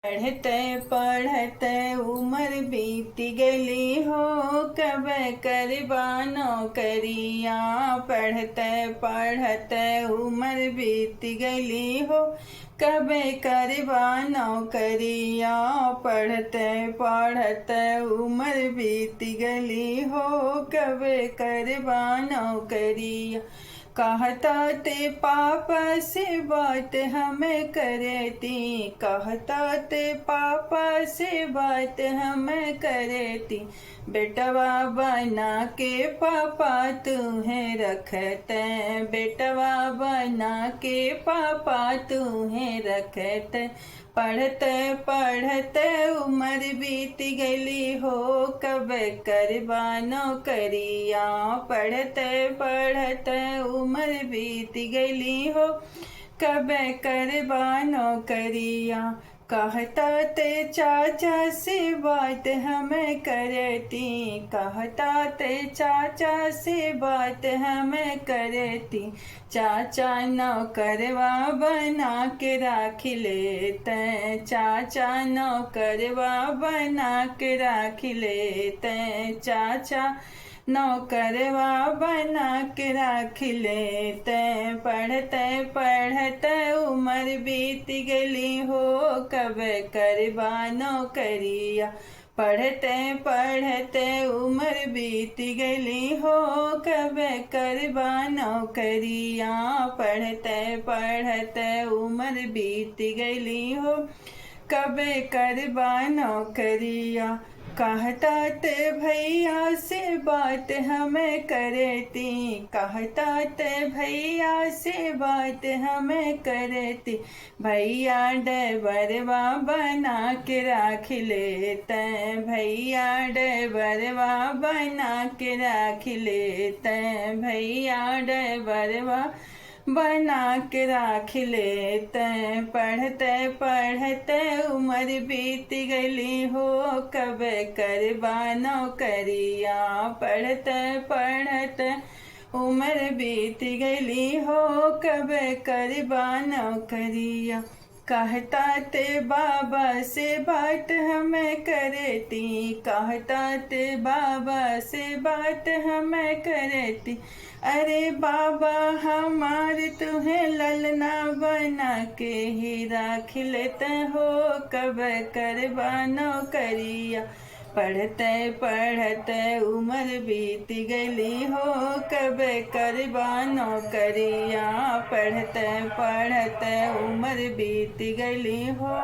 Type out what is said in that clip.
पढ़ते पढ़ते उम्र बीत गली हो, कब करबानो करिया। पढ़ते पढ़ते उम्र बीत गली हो, कब करबानो करिया। पढ़ते पढ़ते उम्र बीत गली हो, कब करबानो करिया। कहता ते पापा से बात हमें करती, कहता ते पापा से बात हमें करती। बेटवा बना के पापा तुम्हें रखते, बेटवा बना के पापा तुम्हें रखते। पढ़ते पढ़ते उम्र बीत गली हो, कब करबानो करिया। पढ़ते पढ़ते उम्र बीत गली हो, कब करबानो करिया। कहता ते चाचा से बात हमें करती, कहता ते चाचा से बात हमें करती। चाचा नौकरवा बना के राख लेते, चाचा नौकरवा बना के राख लेते। चाचा नौकरवा बना के राख लेते। पढ़ते पढ़ते उम्र बीत गली हो, कब करबानो करिया। पढ़ते पढ़ते उम्र बीत गली हो, कब करबानो करिया। पढ़ते पढ़ते उम्र बीत गली हो, कब करबानो करिया। कहता ते भैया से बात हमें करती, कहता ते भैया से बात हमें करती। भैया ड्राइवरवा बना के राख लेते, भैया ड्राइवरवा बना के राख लेते। भैया ड्राइवरवा बना के राख लेते। पढ़ते पढ़ते उम्र बीत गली हो, कब करबानो करिया। पढ़ते पढ़ते उम्र बीत गली हो, कब करबानो करिया। कहता ते बाबा से बात हमें करती, कहता ते बाबा से बात हमें करती। अरे बाबा हमारे तुम्हें ललना बना के ही राख लेते हो, कब करबानो करिया। पढ़ते पढ़ते उम्र बीत गली हो, कब करबानो करिया। पढ़ते पढ़ते उम्र बीत गली हो।